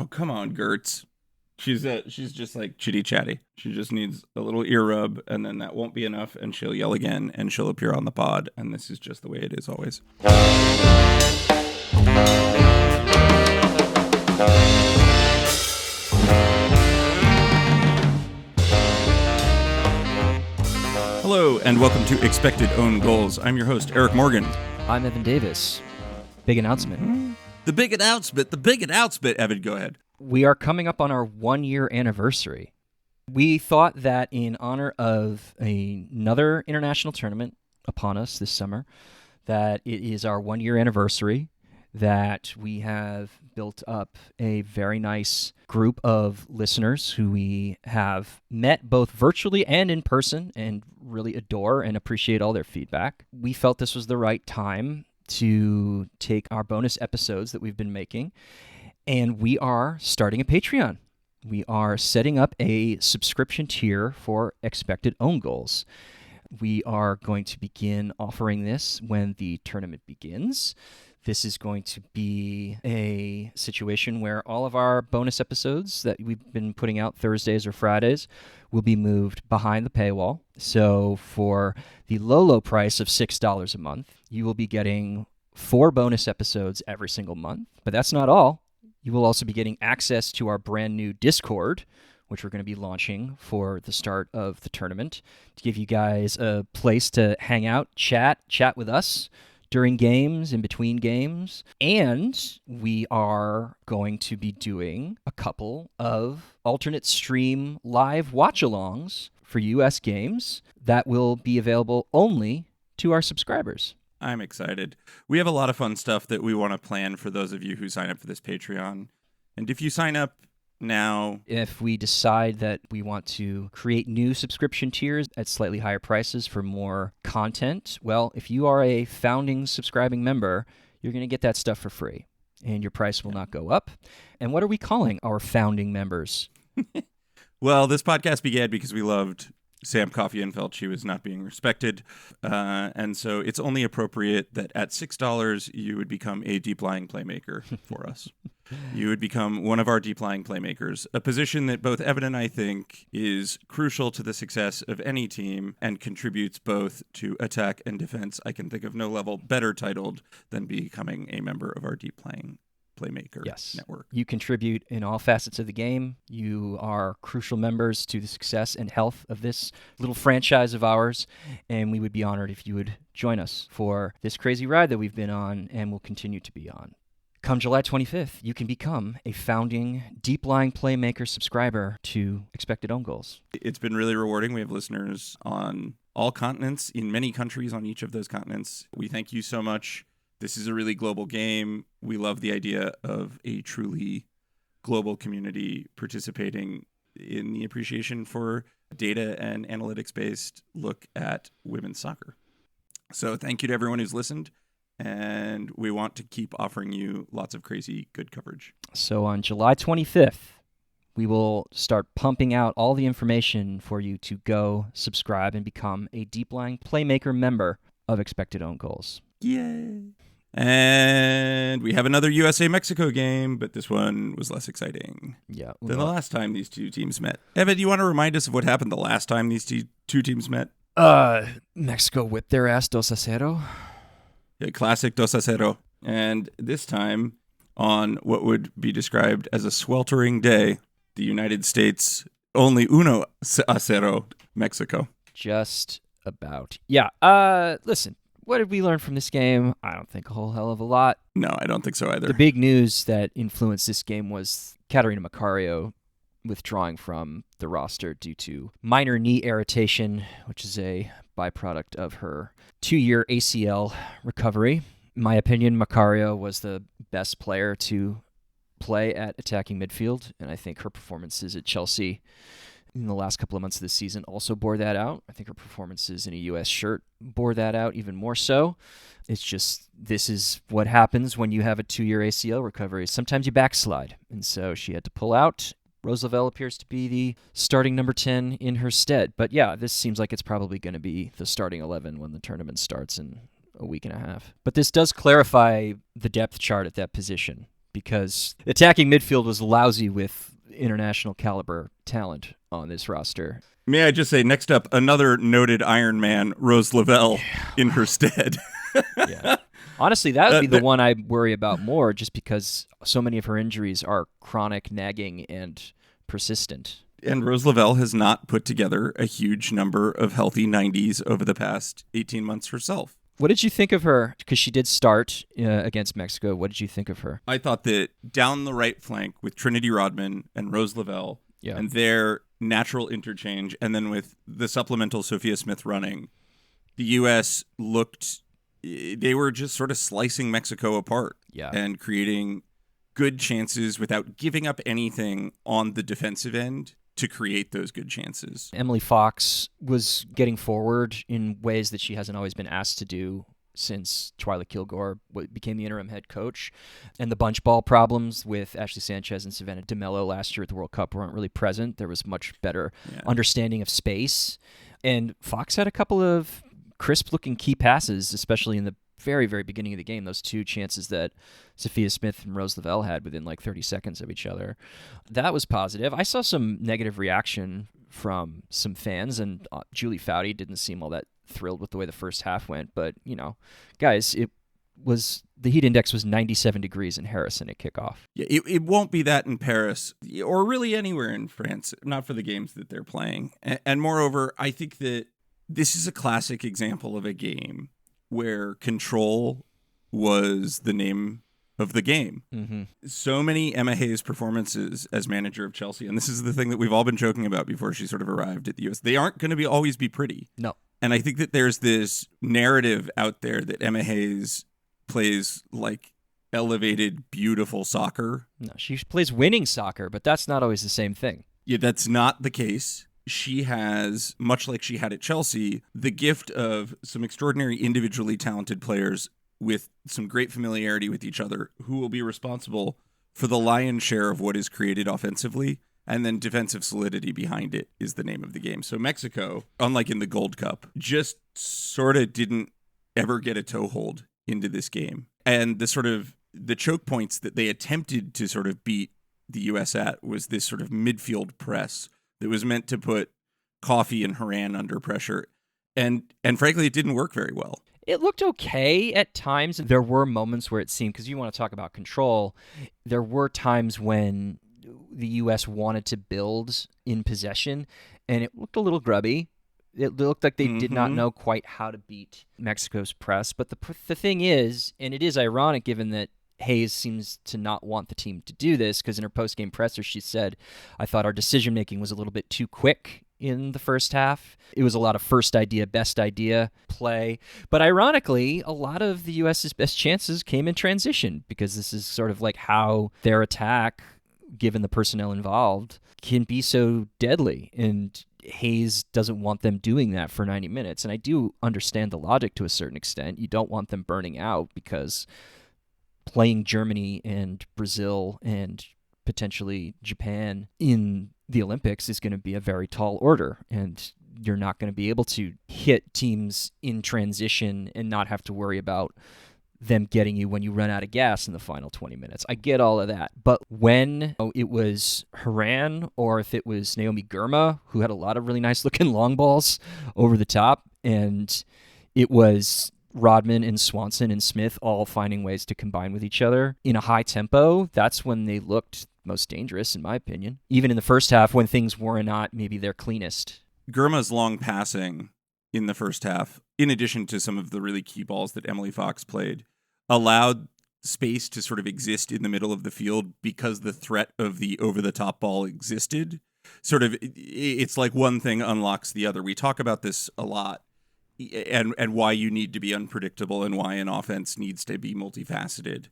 Oh, come on, Gertz. She's just like chitty chatty. She just needs a little ear rub, and then that won't be enough, and she'll yell again, and she'll appear on the pod, and this is just the way it is always. Hello, and welcome to Expected Own Goals. I'm your host, Eric Morgan. I'm Evan Davis. Big announcement. Mm-hmm. The big announcement. Evan, go ahead. We are coming up on our 1-year anniversary. We thought that in honor of another international tournament upon us this summer, that it is our 1-year anniversary, that we have built up a very nice group of listeners who we have met both virtually and in person and really adore and appreciate all their feedback. We felt this was the right time to take our bonus episodes that we've been making, and we are starting a Patreon. We are setting up a subscription tier for Expected Own Goals. We are going to begin offering this when the tournament begins. This is going to be a situation where all of our bonus episodes that we've been putting out Thursdays or Fridays will be moved behind the paywall. So for the low price of $6 a month, you will be getting 4 bonus episodes every single month. But that's not all. You will also be getting access to our brand new Discord, which we're going to be launching for the start of the tournament, to give you guys a place to hang out, chat with us during games, in between games. And we are going to be doing a couple of alternate stream live watch-alongs for US games that will be available only to our subscribers. I'm excited. We have a lot of fun stuff that we want to plan for those of you who sign up for this Patreon. And if you sign up now, if we decide that we want to create new subscription tiers at slightly higher prices for more content, well, if you are a founding subscribing member, you're going to get that stuff for free, and your price will not go up. And what are we calling our founding members? Well, this podcast began because we loved Sam Coffey and felt she was not being respected. And so it's only appropriate that at $6, you would become a deep lying playmaker for us. You would become one of our deep lying playmakers, a position that both Evan and I think is crucial to the success of any team and contributes both to attack and defense. I can think of no level better titled than becoming a member of our deep lying Playmaker network. You contribute in all facets of the game. You are crucial members to the success and health of this little franchise of ours, and we would be honored if you would join us for this crazy ride that we've been on and will continue to be on. Come July 25th, you can become a founding Deep Lying Playmaker subscriber to Expected Own Goals. It's been really rewarding. We have listeners on all continents, in many countries on each of those continents. We thank you so much. This is a really global game. We love the idea of a truly global community participating in the appreciation for data and analytics-based look at women's soccer. So thank you to everyone who's listened, and we want to keep offering you lots of crazy good coverage. So on July 25th, we will start pumping out all the information for you to go subscribe and become a Deep Lying Playmaker member of Expected Own Goals. Yay! And we have another USA-Mexico game, but this one was less exciting than the last time these two teams met. Evan, do you want to remind us of what happened the last time these two teams met? Mexico whipped their ass 2-0. Yeah, classic 2-0. And this time, on what would be described as a sweltering day, the United States only 1-0 Mexico. Just about. Yeah, listen. What did we learn from this game? I don't think a whole hell of a lot. No, I don't think so either. The big news that influenced this game was Catarina Macario withdrawing from the roster due to minor knee irritation, which is a byproduct of her 2-year ACL recovery. In my opinion, Macario was the best player to play at attacking midfield, and I think her performances at Chelsea in the last couple of months of the season also bore that out. I think her performances in a U.S. shirt bore that out even more so. It's just, this is what happens when you have a 2-year ACL recovery. Sometimes you backslide, and so she had to pull out. Rose Lavelle appears to be the starting number 10 in her stead. But yeah, this seems like it's probably going to be the starting 11 when the tournament starts in a week and a half. But this does clarify the depth chart at that position. because attacking midfield was lousy with international caliber talent on this roster. May I just say, next up, another noted Iron Man, Rose Lavelle, in her stead. Yeah. Honestly, that would be the one I worry about more, just because so many of her injuries are chronic, nagging, and persistent. And Rose Lavelle has not put together a huge number of healthy 90s over the past 18 months herself. What did you think of her? Because she did start against Mexico. What did you think of her? I thought that down the right flank with Trinity Rodman and Rose Lavelle and their natural interchange, and then with the supplemental Sophia Smith running, the U.S. looked... They were just sort of slicing Mexico apart and creating good chances without giving up anything on the defensive end to create those good chances. Emily Fox was getting forward in ways that she hasn't always been asked to do since Twyla Kilgore became the interim head coach. And the bunch ball problems with Ashley Sanchez and Savannah DeMello last year at the World Cup weren't really present. There was much better understanding of space. And Fox had a couple of crisp-looking key passes, especially in the very, very beginning of the game, those two chances that Sophia Smith and Rose Lavelle had within like 30 seconds of each other. That was positive. I saw some negative reaction from some fans, and Julie Foudy didn't seem all that thrilled with the way the first half went. But, you know, guys, the heat index was 97 degrees in Harrison at kickoff. Yeah, it won't be that in Paris or really anywhere in France, not for the games that they're playing. And moreover, I think that this is a classic example of a game where control was the name of the game. Mm-hmm. So many Emma Hayes performances as manager of Chelsea, and this is the thing that we've all been joking about before she sort of arrived at the US. They aren't going to always be pretty. No. And I think that there's this narrative out there that Emma Hayes plays like elevated, beautiful soccer. No, she plays winning soccer, but that's not always the same thing. Yeah, that's not the case. She has, much like she had at Chelsea, the gift of some extraordinary individually talented players with some great familiarity with each other who will be responsible for the lion's share of what is created offensively, and then defensive solidity behind it is the name of the game. So Mexico, unlike in the Gold Cup, just sort of didn't ever get a toehold into this game. And the choke points that they attempted to sort of beat the U.S. at was this sort of midfield press that was meant to put Coffey and Horan under pressure. And frankly, it didn't work very well. It looked okay at times. There were moments where it seemed, because you want to talk about control, there were times when the U.S. wanted to build in possession, and it looked a little grubby. It looked like they did not know quite how to beat Mexico's press. But the thing is, and it is ironic given that Hayes seems to not want the team to do this, because in her post-game presser she said, I thought our decision-making was a little bit too quick in the first half. It was a lot of first idea, best idea play. But ironically, a lot of the U.S.'s best chances came in transition, because this is sort of like how their attack, given the personnel involved, can be so deadly. And Hayes doesn't want them doing that for 90 minutes. And I do understand the logic to a certain extent. You don't want them burning out, because playing Germany and Brazil and potentially Japan in the Olympics is going to be a very tall order, and you're not going to be able to hit teams in transition and not have to worry about them getting you when you run out of gas in the final 20 minutes. I get all of that. But when it was Horan, or if it was Naomi Girma, who had a lot of really nice looking long balls over the top, and it was Rodman and Swanson and Smith all finding ways to combine with each other in a high tempo, that's when they looked most dangerous, in my opinion. Even in the first half, when things were not maybe their cleanest. Girma's long passing in the first half, in addition to some of the really key balls that Emily Fox played, allowed space to sort of exist in the middle of the field because the threat of the over-the-top ball existed. Sort of, it's like one thing unlocks the other. We talk about this a lot. And why you need to be unpredictable and why an offense needs to be multifaceted.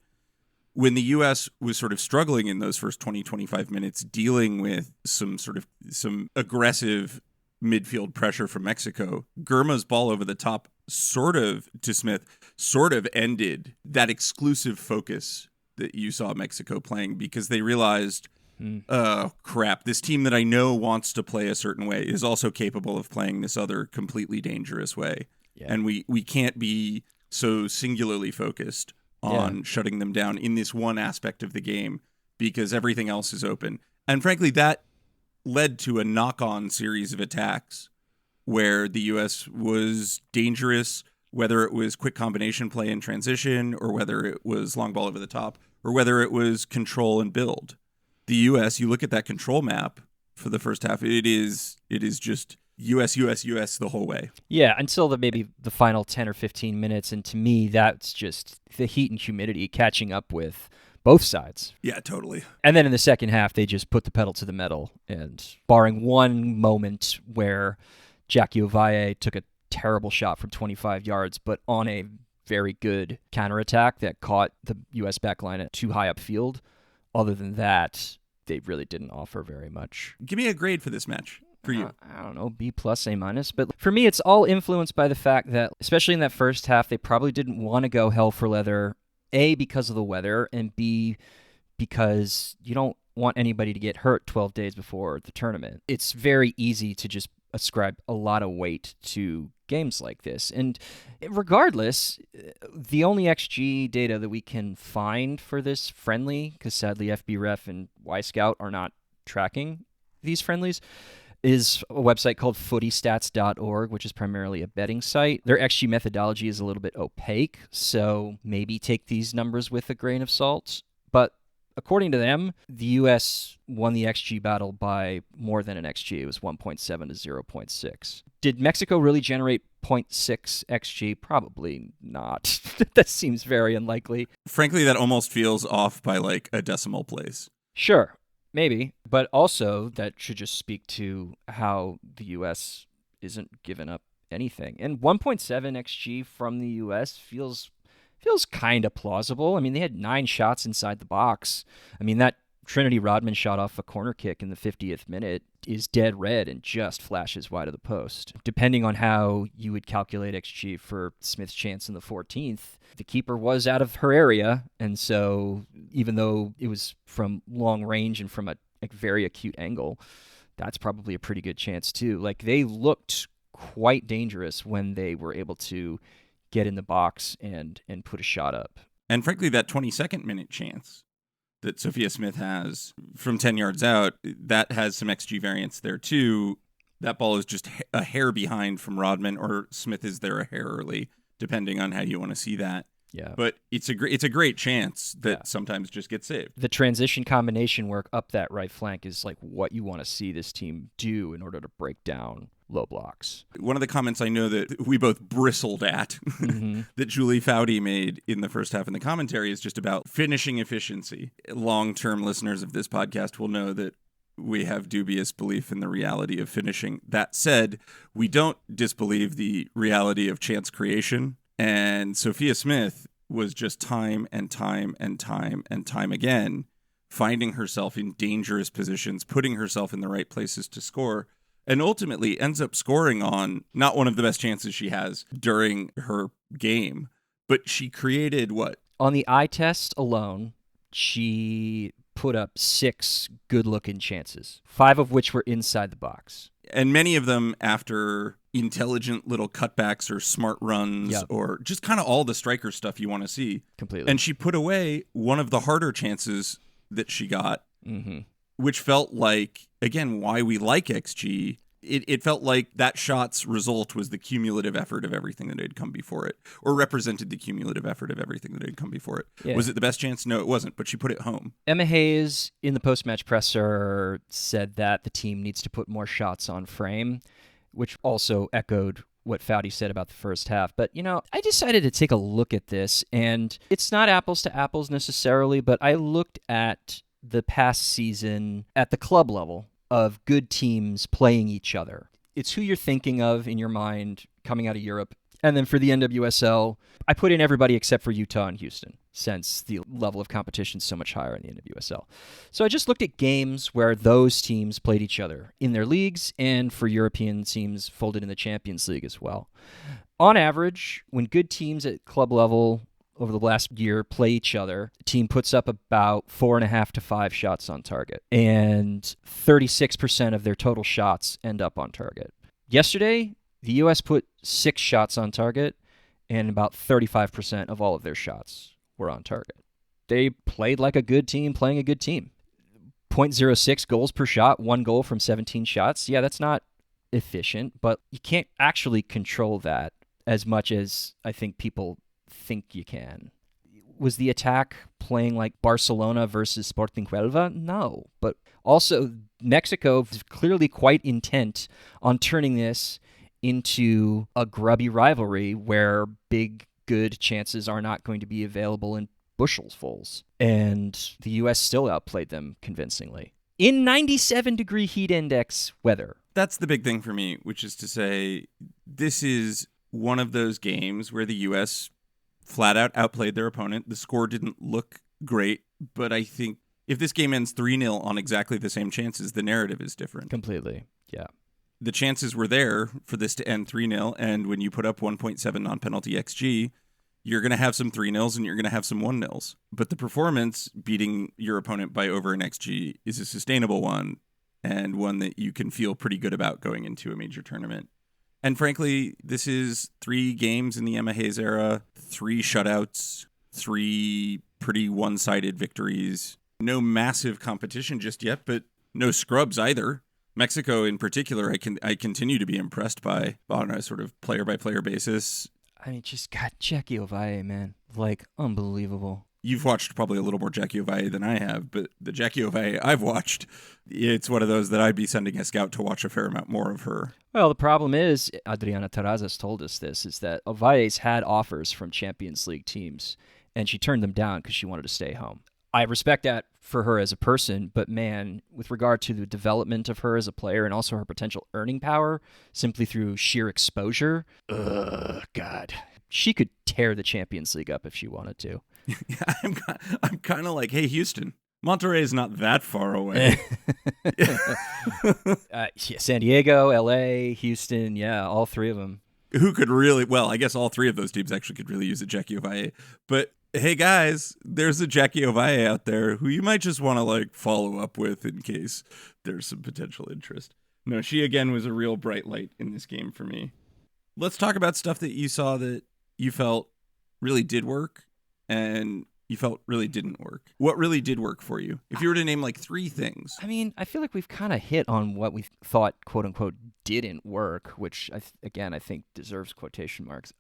When the U.S. was sort of struggling in those first 20, 25 minutes, dealing with some aggressive midfield pressure from Mexico, Girma's ball over the top to Smith ended that exclusive focus that you saw Mexico playing, because they realized, oh, crap, this team that I know wants to play a certain way is also capable of playing this other completely dangerous way. Yeah. And we can't be so singularly focused on shutting them down in this one aspect of the game because everything else is open. And frankly, that led to a knock-on series of attacks where the U.S. was dangerous, whether it was quick combination play in transition or whether it was long ball over the top or whether it was control and build. The U.S., you look at that control map for the first half, it is just U.S., U.S., U.S. the whole way. Yeah, until maybe the final 10 or 15 minutes. And to me, that's just the heat and humidity catching up with both sides. Yeah, totally. And then in the second half, they just put the pedal to the metal. And barring one moment where Jackie Ovalle took a terrible shot from 25 yards, but on a very good counterattack that caught the U.S. backline at too high upfield, other than that, they really didn't offer very much. Give me a grade for this match. For you? I don't know, B+, A-. But for me, it's all influenced by the fact that, especially in that first half, they probably didn't want to go hell for leather, A, because of the weather, and B, because you don't want anybody to get hurt 12 days before the tournament. It's very easy to just ascribe a lot of weight to games like this. And regardless, the only XG data that we can find for this friendly, because sadly FBref and Wyscout are not tracking these friendlies, is a website called footystats.org, which is primarily a betting site. Their XG methodology is a little bit opaque, so maybe take these numbers with a grain of salt. But according to them, the U.S. won the XG battle by more than an XG. It was 1.7 to 0.6. Did Mexico really generate 0.6 XG? Probably not. That seems very unlikely. Frankly, that almost feels off by like a decimal place. Sure. Maybe, but also that should just speak to how the U.S. isn't giving up anything. And 1.7 XG from the U.S. feels kind of plausible. I mean, they had 9 shots inside the box. I mean, that Trinity Rodman shot off a corner kick in the 50th minute is dead red and just flashes wide of the post. Depending on how you would calculate XG for Smith's chance in the 14th, the keeper was out of her area, and so even though it was from long range and from a very acute angle, that's probably a pretty good chance too. Like, they looked quite dangerous when they were able to get in the box and put a shot up. And frankly, that 22nd minute chance that Sophia Smith has from 10 yards out, that has some XG variance there too. That ball is just a hair behind from Rodman, or Smith is there a hair early, depending on how you want to see that. Yeah. But it's a great chance that sometimes just gets saved. The transition combination work up that right flank is like what you want to see this team do in order to break down low blocks. One of the comments I know that we both bristled at that Julie Foudy made in the first half in the commentary is just about finishing efficiency. Long-term listeners of this podcast will know that we have dubious belief in the reality of finishing. That said, we don't disbelieve the reality of chance creation. And Sophia Smith was just time and time and time and time again finding herself in dangerous positions, putting herself in the right places to score, and ultimately ends up scoring on not one of the best chances she has during her game, but she created what? On the eye test alone, she put up 6 good-looking chances, 5 of which were inside the box. And many of them after intelligent little cutbacks or smart runs or just kind of all the striker stuff you want to see. Completely. And she put away one of the harder chances that she got, which felt like, again, why we like XG. It felt like that shot's result was the cumulative effort of everything that had come before it, or represented the cumulative effort of everything that had come before it. Yeah. Was it the best chance? No, it wasn't, but she put it home. Emma Hayes, in the post-match presser, said that the team needs to put more shots on frame, which also echoed what Foudy said about the first half. But, I decided to take a look at this, and it's not apples to apples necessarily, but I looked at the past season at the club level of good teams playing each other. It's who you're thinking of in your mind coming out of Europe. And then for the NWSL, I put in everybody except for Utah and Houston, since the level of competition is so much higher in the NWSL. So I just looked at games where those teams played each other in their leagues, and for European teams folded in the Champions League as well. On average, when good teams at club level over the last year play each other, the team puts up about 4.5 to 5 shots on target, and 36% of their total shots end up on target. Yesterday, the U.S. put 6 shots on target, and about 35% of all of their shots were on target. They played like a good team playing a good team. 0.06 goals per shot, 1 goal from 17 shots. Yeah, that's not efficient, but you can't actually control that as much as I think people think you can. Was the attack playing like Barcelona versus Sporting Huelva? No. But also, Mexico is clearly quite intent on turning this into a grubby rivalry where big, good chances are not going to be available in bushelsfuls. And the U.S. still outplayed them convincingly. In 97-degree heat index weather. That's the big thing for me, which is to say, this is one of those games where the U.S. flat out outplayed their opponent. The score didn't look great, but I think if this game ends 3-0 on exactly the same chances, the narrative is different. Completely, yeah. The chances were there for this to end 3-0, and when you put up 1.7 non-penalty XG, you're going to have some 3-0s and you're going to have some 1-0s. But the performance, beating your opponent by over an XG, is a sustainable one, and one that you can feel pretty good about going into a major tournament. And frankly, this is 3 games in the Emma Hayes era, 3 shutouts, 3 pretty one-sided victories. No massive competition just yet, but no scrubs either. Mexico in particular, I continue to be impressed by on a sort of player-by-player basis. I mean, just got Jackie Ovalle, man. Like, unbelievable. You've watched probably a little more Jackie Ovalle than I have, but the Jackie Ovalle I've watched, it's one of those that I'd be sending a scout to watch a fair amount more of her. Well, the problem is, Adriana Terrazas told us this, is that Ovalle's had offers from Champions League teams, and she turned them down because she wanted to stay home. I respect that for her as a person, but man, with regard to the development of her as a player and also her potential earning power, simply through sheer exposure, God. She could tear the Champions League up if she wanted to. Yeah, I'm kind of like, hey, Houston, Monterrey is not that far away. Yeah, San Diego, LA, Houston, yeah, all 3 of them. Who could really, well, I guess all 3 of those teams actually could really use a Jackie Ovalle. But hey, guys, there's a Jackie Ovalle out there who you might just want to like follow up with in case there's some potential interest. No, she again was a real bright light in this game for me. Let's talk about stuff that you saw that you felt really did work and you felt really didn't work. What really did work for you? If you were to name like 3 things. I mean, I feel like we've kind of hit on what we thought, quote unquote, didn't work, which I think deserves quotation marks.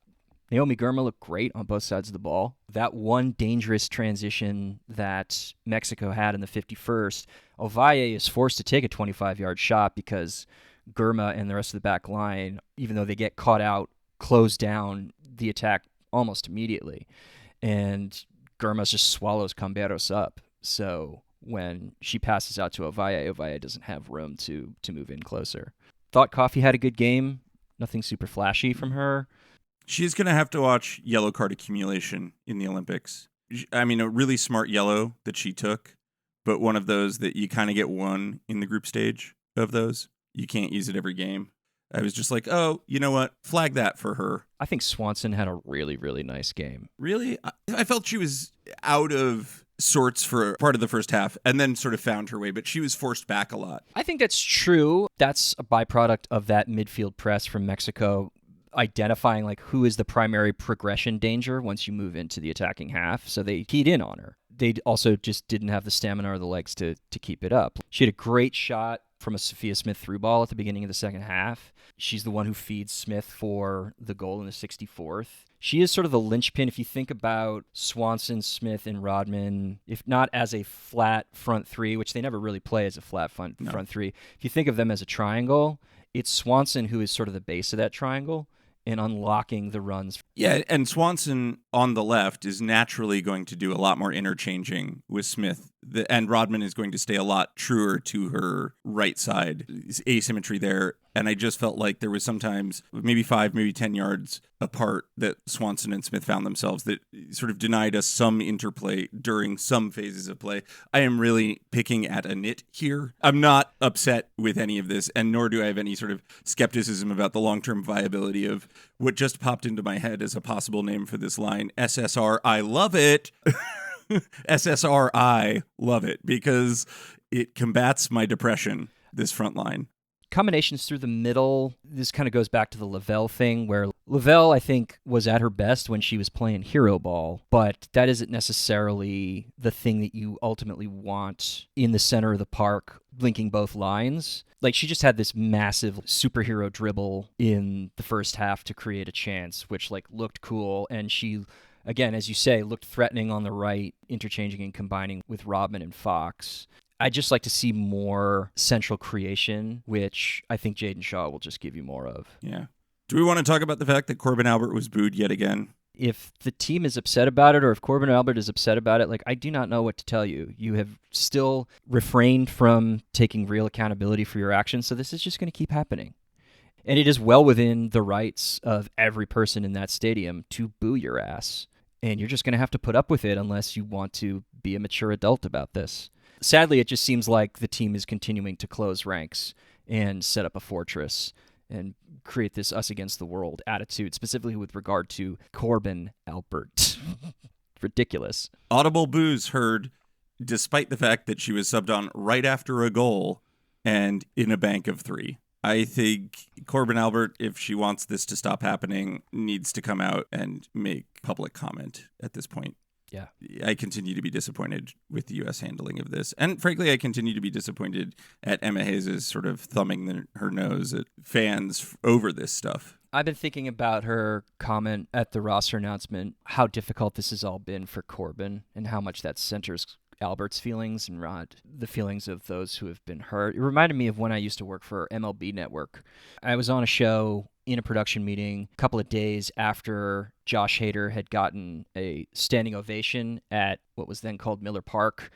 Naomi Girma looked great on both sides of the ball. That one dangerous transition that Mexico had in the 51st, Ovalle is forced to take a 25-yard shot because Girma and the rest of the back line, even though they get caught out, close down the attack almost immediately. And Girma just swallows Camberos up. So when she passes out to Ovalle doesn't have room to move in closer. Thought Coffey had a good game. Nothing super flashy from her. She's going to have to watch yellow card accumulation in the Olympics. I mean, a really smart yellow that she took, but one of those that you kind of get one in the group stage of those. You can't use it every game. I was just like, oh, you know what? Flag that for her. I think Swanson had a really, really nice game. Really? I felt she was out of sorts for part of the first half and then sort of found her way, but she was forced back a lot. I think that's true. That's a byproduct of that midfield press from Mexico, identifying like who is the primary progression danger once you move into the attacking half. So they keyed in on her. They also just didn't have the stamina or the legs to keep it up. She had a great shot from a Sophia Smith through ball at the beginning of the second half. She's the one who feeds Smith for the goal in the 64th. She is sort of the linchpin if you think about Swanson, Smith, and Rodman, if not as a flat front 3, which they never really play as a flat front 3. If you think of them as a triangle, it's Swanson who is sort of the base of that triangle and unlocking the runs. Yeah, and Swanson on the left is naturally going to do a lot more interchanging with Smith, and Rodman is going to stay a lot truer to her right side. Asymmetry there, and I just felt like there was sometimes maybe 5, maybe 10 yards apart that Swanson and Smith found themselves that sort of denied us some interplay during some phases of play. I am really picking at a nit here. I'm not upset with any of this, and nor do I have any sort of skepticism about the long-term viability of what just popped into my head as a possible name for this line, SSR. I love it. SSR, I love it because it combats my depression, this front line. combinations through the middle. This kind of goes back to the Lavelle thing, where Lavelle, I think, was at her best when she was playing hero ball, but that isn't necessarily the thing that you ultimately want in the center of the park, linking both lines. Like, she just had this massive superhero dribble in the first half to create a chance, which, like, looked cool, and she, again, as you say, looked threatening on the right, interchanging and combining with Rodman and Fox. I'd just like to see more central creation, which I think Jaden Shaw will just give you more of. Yeah. Do we want to talk about the fact that Korbin Albert was booed yet again? If the team is upset about it, or if Korbin Albert is upset about it, like, I do not know what to tell you. You have still refrained from taking real accountability for your actions, so this is just going to keep happening. And it is well within the rights of every person in that stadium to boo your ass. And you're just going to have to put up with it unless you want to be a mature adult about this. Sadly, it just seems like the team is continuing to close ranks and set up a fortress and create this us against the world attitude, specifically with regard to Korbin Albert. Ridiculous. Audible boos heard despite the fact that she was subbed on right after a goal and in a bank of 3. I think Korbin Albert, if she wants this to stop happening, needs to come out and make public comment at this point. Yeah. I continue to be disappointed with the U.S. handling of this. And frankly, I continue to be disappointed at Emma Hayes' sort of thumbing her nose at fans over this stuff. I've been thinking about her comment at the roster announcement, how difficult this has all been for Korbin and how much that centers Albert's feelings and the feelings of those who have been hurt. It reminded me of when I used to work for MLB Network. I was on a show in a production meeting a couple of days after Josh Hader had gotten a standing ovation at what was then called Miller Park.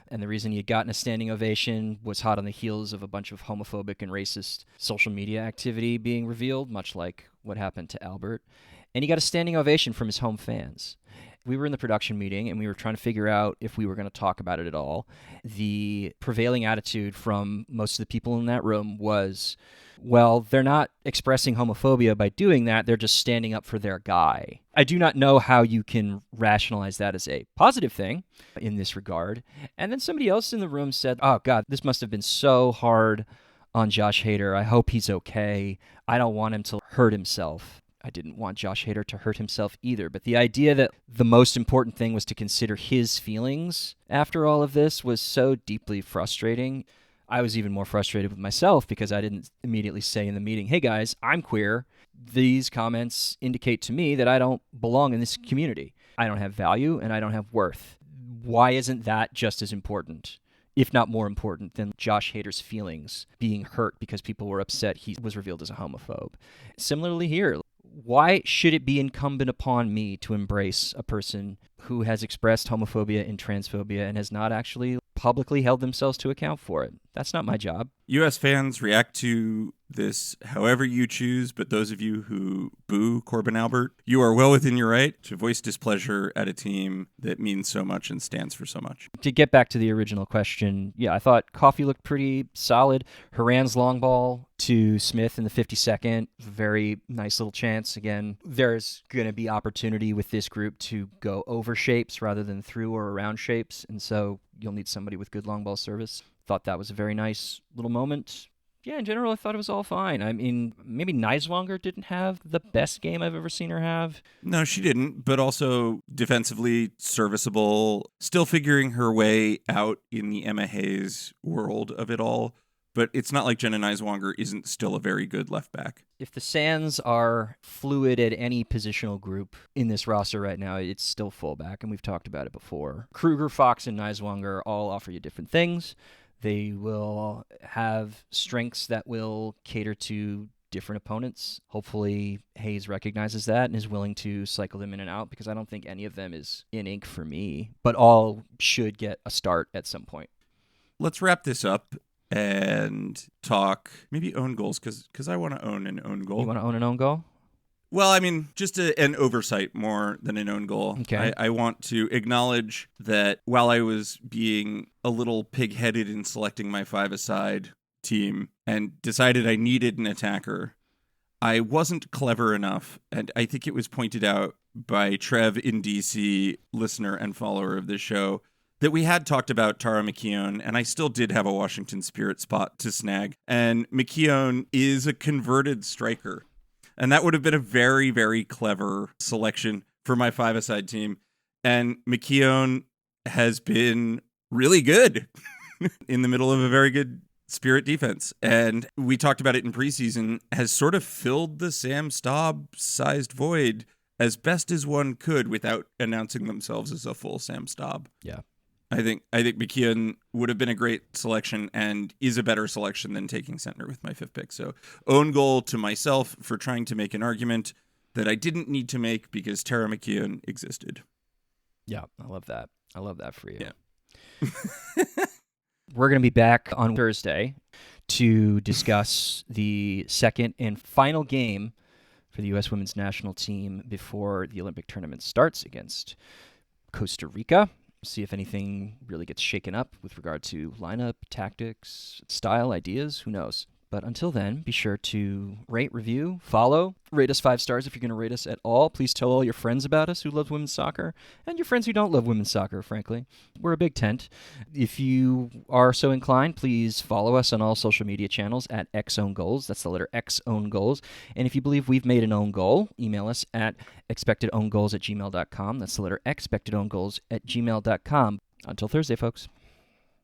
And the reason he had gotten a standing ovation was hot on the heels of a bunch of homophobic and racist social media activity being revealed, much like what happened to Albert. And he got a standing ovation from his home fans. We were in the production meeting, and we were trying to figure out if we were going to talk about it at all. The prevailing attitude from most of the people in that room was, well, they're not expressing homophobia by doing that. They're just standing up for their guy. I do not know how you can rationalize that as a positive thing in this regard. And then somebody else in the room said, oh, God, this must have been so hard on Josh Hader. I hope he's okay. I don't want him to hurt himself. I didn't want Josh Hader to hurt himself either, but the idea that the most important thing was to consider his feelings after all of this was so deeply frustrating. I was even more frustrated with myself because I didn't immediately say in the meeting, hey guys, I'm queer. These comments indicate to me that I don't belong in this community. I don't have value and I don't have worth. Why isn't that just as important, if not more important, than Josh Hader's feelings being hurt because people were upset he was revealed as a homophobe? Similarly here, why should it be incumbent upon me to embrace a person who has expressed homophobia and transphobia and has not actually publicly held themselves to account for it? That's not my job. U.S. fans react to this however you choose, but those of you who boo Korbin Albert, you are well within your right to voice displeasure at a team that means so much and stands for so much. To get back to the original question, yeah, I thought Coffey looked pretty solid. Haran's long ball to Smith in the 52nd, very nice little chance. Again, there's going to be opportunity with this group to go over shapes rather than through or around shapes, and so you'll need somebody with good long ball service. Thought that was a very nice little moment. Yeah, in general, I thought it was all fine. I mean, maybe Neiswanger didn't have the best game I've ever seen her have. No, she didn't, but also defensively serviceable, still figuring her way out in the Emma Hayes world of it all. But it's not like Jenna Neiswanger isn't still a very good left back. If the Sands are fluid at any positional group in this roster right now, it's still fullback, and we've talked about it before. Kruger, Fox, and Neiswanger all offer you different things. They will have strengths that will cater to different opponents. Hopefully, Hayes recognizes that and is willing to cycle them in and out, because I don't think any of them is in ink for me, but all should get a start at some point. Let's wrap this up and talk maybe own goals, because I want to own an own goal. You want to own an own goal? Well, I mean, just an oversight more than an own goal. Okay. I want to acknowledge that while I was being a little pig-headed in selecting my five-a-side team and decided I needed an attacker, I wasn't clever enough, and I think it was pointed out by Trev in DC, listener and follower of this show, that we had talked about Tara McKeown, and I still did have a Washington Spirit spot to snag. And McKeown is a converted striker. And that would have been a very, very clever selection for my five-a-side team. And McKeown has been really good in the middle of a very good Spirit defense. And we talked about it in preseason, has sort of filled the Sam Staub-sized void as best as one could without announcing themselves as a full Sam Staub. Yeah. I think McKeown would have been a great selection and is a better selection than taking Sentner with my fifth pick. So own goal to myself for trying to make an argument that I didn't need to make because Tara McKeown existed. Yeah, I love that. I love that for you. Yeah. We're going to be back on Thursday to discuss the second and final game for the U.S. women's national team before the Olympic tournament starts against Costa Rica. See if anything really gets shaken up with regard to lineup, tactics, style, ideas. Who knows? But until then, be sure to rate, review, follow, rate us 5 stars if you're going to rate us at all. Please tell all your friends about us who love women's soccer and your friends who don't love women's soccer, frankly. We're a big tent. If you are so inclined, please follow us on all social media channels at XOwnGoals. That's the letter X Own Goals. And if you believe we've made an own goal, email us at expectedowngoals@gmail.com. That's the letter expectedowngoals@gmail.com. Until Thursday, folks.